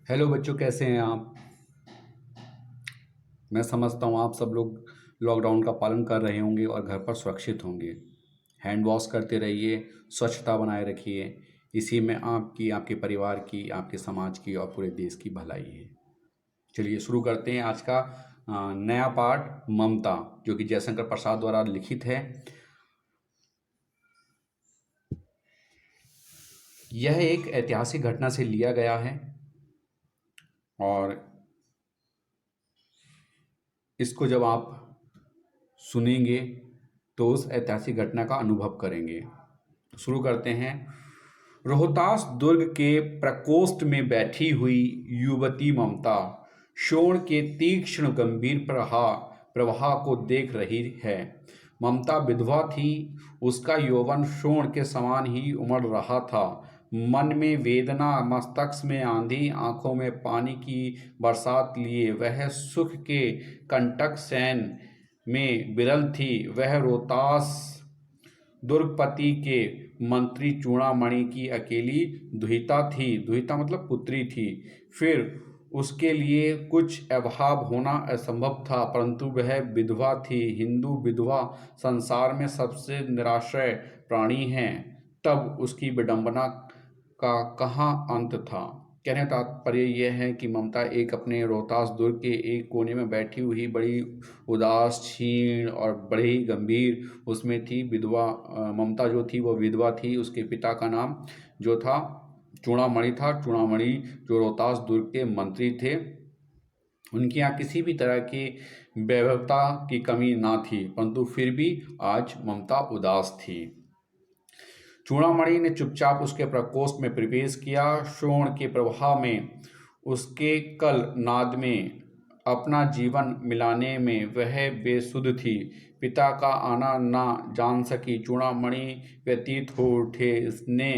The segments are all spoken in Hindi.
हेलो बच्चों, कैसे हैं आप। मैं समझता हूँ आप सब लोग लॉकडाउन का पालन कर रहे होंगे और घर पर सुरक्षित होंगे। हैंड वॉश करते रहिए, स्वच्छता बनाए रखिए। इसी में आपकी, आपके परिवार की, आपके समाज की और पूरे देश की भलाई है। चलिए शुरू करते हैं आज का नया पाठ, ममता, जो कि जयशंकर प्रसाद द्वारा लिखित है। यह एक ऐतिहासिक घटना से लिया गया है और इसको जब आप सुनेंगे तो उस ऐतिहासिक घटना का अनुभव करेंगे। तो शुरू करते हैं। रोहतास दुर्ग के प्रकोष्ठ में बैठी हुई युवती ममता शोण के तीक्ष्ण गंभीर प्रवाह को देख रही है। ममता विधवा थी। उसका यौवन शोण के समान ही उमड़ रहा था। मन में वेदना, मस्तक में आंधी, आंखों में पानी की बरसात लिए वह सुख के कंटक सैन में विरल थी। वह रोहतास दुर्गपति के मंत्री चूड़ामणि की अकेली दुहिता थी। दुहिता मतलब पुत्री थी। फिर उसके लिए कुछ अभाव होना असंभव था, परंतु वह विधवा थी। हिंदू विधवा संसार में सबसे निराश्रय प्राणी हैं। तब उसकी विडंबना का कहाँ अंत था। कहने का तात्पर्य यह है कि ममता एक अपने रोहतास दुर्ग के एक कोने में बैठी हुई बड़ी उदास, क्षीण और बड़ी गंभीर उसमें थी। विधवा ममता जो थी वो विधवा थी। उसके पिता का नाम जो था चूड़ामणि था। चूड़ामणि जो रोहतास दुर्ग के मंत्री थे। उनके यहाँ किसी भी तरह की वैभवता की कमी ना थी, परंतु फिर भी आज ममता उदास थी। चूड़ामणि ने चुपचाप उसके प्रकोष्ठ में प्रवेश किया। शोण के प्रवाह में, उसके कल नाद में अपना जीवन मिलाने में वह बेसुध थी। पिता का आना ना जान सकी चूड़ामणि व्यतीत हो उठे। इसने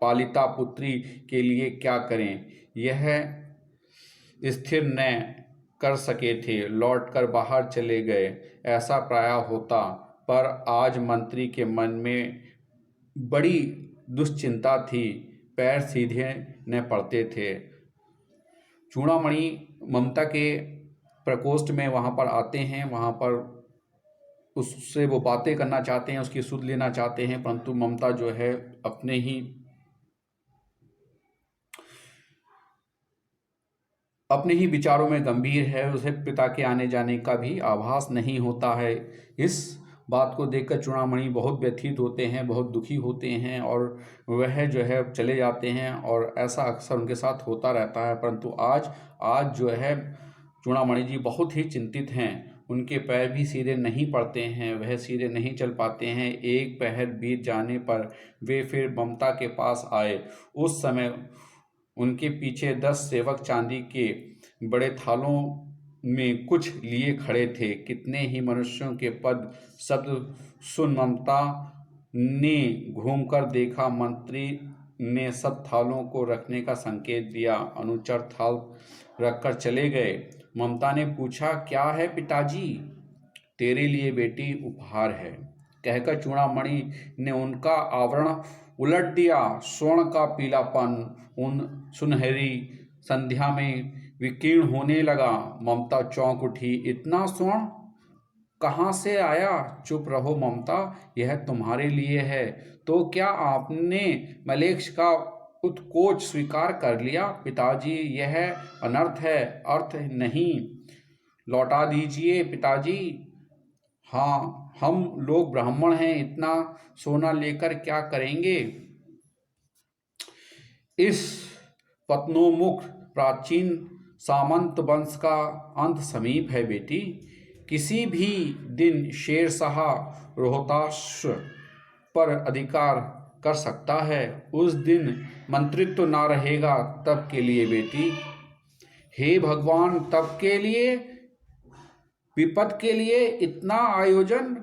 पालिता पुत्री के लिए क्या करें, यह स्थिर न कर सके थे। लौटकर बाहर चले गए, ऐसा प्राय होता। पर आज मंत्री के मन में बड़ी दुश्चिंता थी। पैर सीधे न पड़ते थे। चूड़ामणि ममता के प्रकोष्ठ में वहाँ पर आते हैं। वहाँ पर उससे वो बातें करना चाहते हैं, उसकी सुध लेना चाहते हैं, परंतु ममता जो है अपने ही विचारों में गंभीर है। उसे पिता के आने जाने का भी आभास नहीं होता है। इस बात को देखकर चूड़ामणि बहुत व्यथित होते हैं, बहुत दुखी होते हैं और वह जो है चले जाते हैं। और ऐसा अक्सर उनके साथ होता रहता है, परंतु आज जो है चूड़ामणि जी बहुत ही चिंतित हैं। उनके पैर भी सीधे नहीं पड़ते हैं, वह सीधे नहीं चल पाते हैं। एक पहर बीत जाने पर वे फिर ममता के पास आए। उस समय उनके पीछे 10 सेवक चांदी के बड़े थालों में कुछ लिए खड़े थे। कितने ही मनुष्यों के पद शब्द सुन ममता ने घूमकर देखा। मंत्री ने सब थालों को रखने का संकेत दिया। अनुचर थाल रखकर चले गए। ममता ने पूछा, क्या है पिताजी। तेरे लिए बेटी उपहार है, कहकर चूड़ामणि ने उनका आवरण उलट दिया। स्वर्ण का पीलापन उन सुनहरी संध्या में विकीर्ण होने लगा। ममता चौंक उठी। इतना स्वर्ण कहाँ से आया। चुप रहो ममता, यह तुम्हारे लिए है। तो क्या आपने मलेच्छ का उत्कोच स्वीकार कर लिया। पिताजी यह अनर्थ है, अर्थ नहीं। लौटा दीजिए पिताजी। हाँ, हम लोग ब्राह्मण हैं, इतना सोना लेकर क्या करेंगे। इस पतनोन्मुख प्राचीन सामंत वंश का अंत समीप है बेटी। किसी भी दिन शेरशाह रोहतास पर अधिकार कर सकता है। उस दिन मंत्रित्व ना रहेगा। तब के लिए बेटी, हे भगवान, तब के लिए, विपद के लिए इतना आयोजन,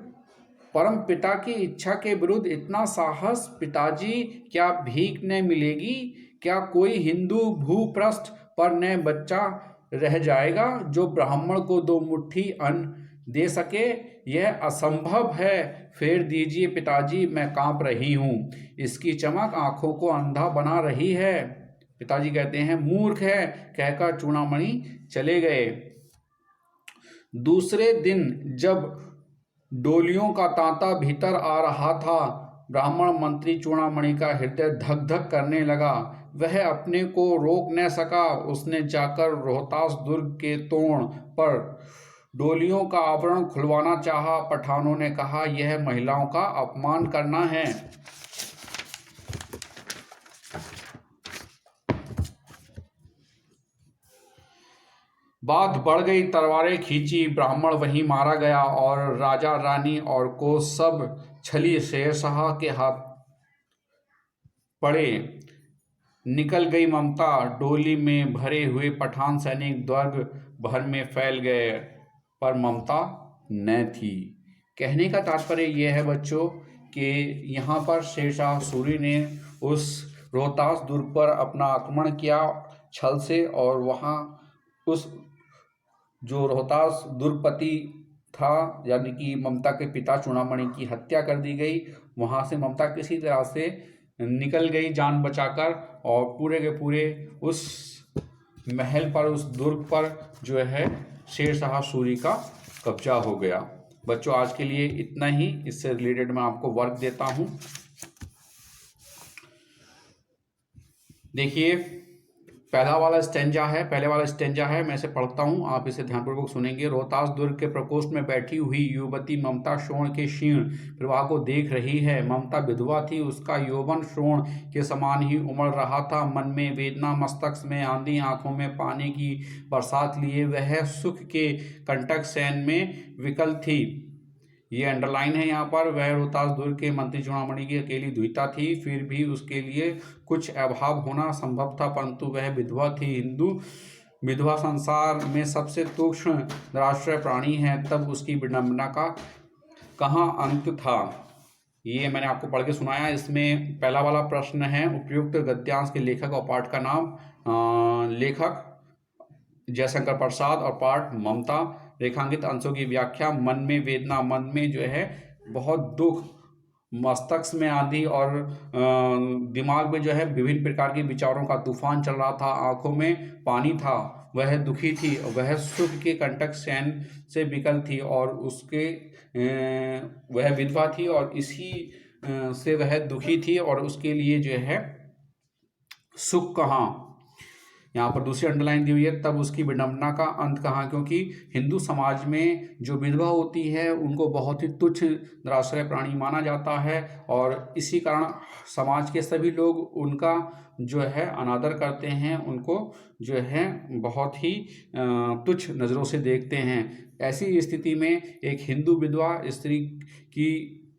परम पिता की इच्छा के विरुद्ध इतना साहस। पिताजी, क्या भीख न मिलेगी। क्या कोई हिंदू भूपृष्ठ पर न बच्चा रह जाएगा जो ब्राह्मण को 2 मुट्ठी अन्न दे सके। यह असंभव है। फेर दीजिए पिताजी, मैं कांप रही हूँ। इसकी चमक आंखों को अंधा बना रही है। पिताजी कहते हैं मूर्ख है कहकर चूड़ामणि चले गए। दूसरे दिन जब डोलियों का तांता भीतर आ रहा था, ब्राह्मण मंत्री चूड़ामणि का हृदय धक धक करने लगा। वह अपने को रोक न सका। उसने जाकर रोहतास दुर्ग के तोरण पर डोलियों का आवरण खुलवाना चाहा। पठानों ने कहा, यह महिलाओं का अपमान करना है। बात बढ़ गई, तलवारें खींची, ब्राह्मण वहीं मारा गया और राजा रानी और को सब छली शेरशाह के हाथ पड़े। निकल गई ममता। डोली में भरे हुए पठान सैनिक दुर्ग भर में फैल गए, पर ममता न थी। कहने का तात्पर्य यह है बच्चों कि यहाँ पर शेरशाह सूरी ने उस रोहतास दुर्ग पर अपना आक्रमण किया छल से, और वहाँ उस जो रोहतास दुर्गपति था यानी कि ममता के पिता चूड़ामणि की हत्या कर दी गई। वहाँ से ममता किसी तरह से निकल गई जान बचाकर, और पूरे के पूरे उस महल पर, उस दुर्ग पर जो है शेरशाह सूरी का कब्जा हो गया। बच्चों आज के लिए इतना ही। इससे रिलेटेड मैं आपको वर्क देता हूँ। देखिए पहले वाला स्टेंजा है, मैं इसे पढ़ता हूँ, आप इसे ध्यानपूर्वक सुनेंगे। रोहतास दुर्ग के प्रकोष्ठ में बैठी हुई युवती ममता श्रोण के क्षीण प्रवाह को देख रही है। ममता विधवा थी, उसका यौवन श्रोण के समान ही उमड़ रहा था। मन में वेदना, मस्तक में आंधी, आंखों में पानी की बरसात लिए वह सुख के कंटक सैन में विकल थी। ये अंडरलाइन है यहाँ पर। वह रोहतास दुर्ग के मंत्री चूड़ामणि की अकेली द्विता थी, फिर भी उसके लिए कुछ अभाव होना संभव था, परंतु वह विधवा थी। हिंदू विधवा संसार में सबसे तुक्ष्म निराश्रय प्राणी है, तब उसकी विडंबना का कहाँ अंत था। ये मैंने आपको पढ़ के सुनाया। इसमें पहला वाला प्रश्न है, उपयुक्त गद्यांश के लेखक और पाठ का नाम। लेखक जयशंकर प्रसाद और पाठ ममता। रेखांकित अंशों की व्याख्या, मन में वेदना, मन में जो है बहुत दुख, मस्तिष्क में आंधी और दिमाग में जो है विभिन्न प्रकार के विचारों का तूफान चल रहा था। आंखों में पानी था, वह दुखी थी, वह सुख के कंटक सैन से विकल थी, और उसके वह विधवा थी और इसी से वह दुखी थी, और उसके लिए जो है सुख कहाँ। यहाँ पर दूसरी अंडरलाइन दी हुई है, तब उसकी विडंबना का अंत कहाँ, क्योंकि हिंदू समाज में जो विधवा होती है उनको बहुत ही तुच्छ निराश्रय प्राणी माना जाता है, और इसी कारण समाज के सभी लोग उनका जो है अनादर करते हैं, उनको जो है बहुत ही तुच्छ नज़रों से देखते हैं। ऐसी स्थिति में एक हिंदू विधवा स्त्री की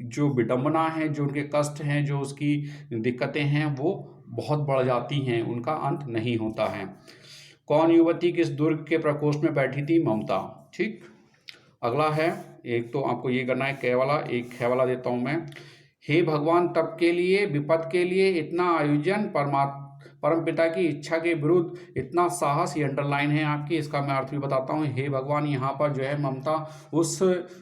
जो विडंबना है, जो उनके कष्ट हैं, जो उसकी दिक्कतें हैं, वो बहुत बढ़ जाती हैं, उनका अंत नहीं होता है। कौन युवती किस दुर्ग के प्रकोष्ठ में बैठी थी? ममता। ठीक, अगला है, एक तो आपको ये करना है कै वाला, एक खे वाला देता हूं मैं। हे भगवान, तब के लिए, विपद के लिए इतना आयोजन, परम पिता की इच्छा के विरुद्ध इतना साहस। ये अंडरलाइन है आपकी, इसका मैं अर्थ भी बताता हूँ। हे भगवान, यहाँ पर जो है ममता उस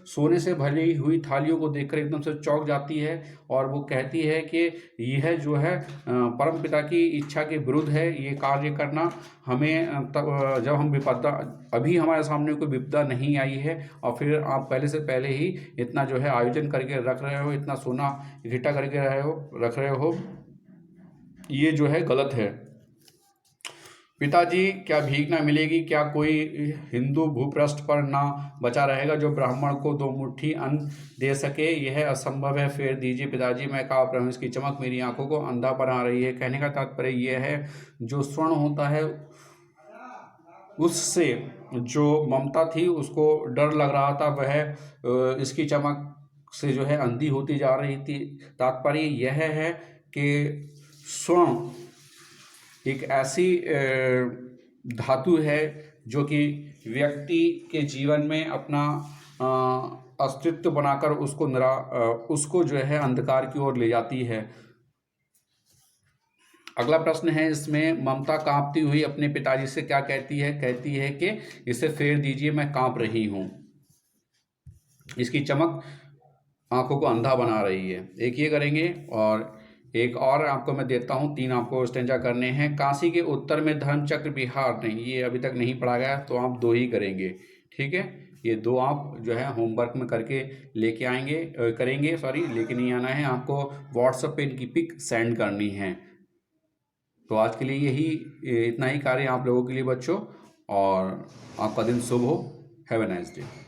सोने से भरी हुई थालियों को देखकर एकदम से चौंक जाती है, और वो कहती है कि यह जो है परम पिता की इच्छा के विरुद्ध है ये कार्य करना। हमें तब जब हम विपदा, अभी हमारे सामने कोई विपदा नहीं आई है, और फिर आप पहले से पहले ही इतना जो है आयोजन करके रख रहे हो, इतना सोना इकट्ठा करके रख रहे हो, ये जो है गलत है। पिताजी, क्या भीख ना मिलेगी? क्या कोई हिंदू भूपृष्ठ पर ना बचा रहेगा जो ब्राह्मण को 2 मुट्ठी अन्न दे सके? यह असंभव है, फेर दीजिए पिताजी, मैं काँप रहा हूँ, इसकी चमक मेरी आंखों को अंधा बना रही है। कहने का तात्पर्य यह है, जो स्वर्ण होता है उससे जो ममता थी उसको डर लग रहा था, वह इसकी चमक से जो है अंधी होती जा रही थी। तात्पर्य यह है कि स्वर्ण एक ऐसी धातु है जो कि व्यक्ति के जीवन में अपना अस्तित्व बनाकर उसको जो है अंधकार की ओर ले जाती है। अगला प्रश्न है इसमें, ममता कांपती हुई अपने पिताजी से क्या कहती है? कहती है कि इसे फेर दीजिए, मैं कांप रही हूँ, इसकी चमक आंखों को अंधा बना रही है। एक ये करेंगे, और एक और आपको मैं देता हूँ, 3 आपको स्टेंजा करने हैं। काशी के उत्तर में धर्मचक्र विहार, नहीं ये अभी तक नहीं पढ़ा गया, तो आप 2 ही करेंगे, ठीक है। ये 2 आप जो है होमवर्क में करके लेके आएंगे, करेंगे सॉरी, लेके नहीं आना है आपको, व्हाट्सएप पे इनकी पिक सेंड करनी है। तो आज के लिए यही इतना ही कार्य आप लोगों के लिए बच्चों, और आपका दिन शुभ हो। Have a nice day.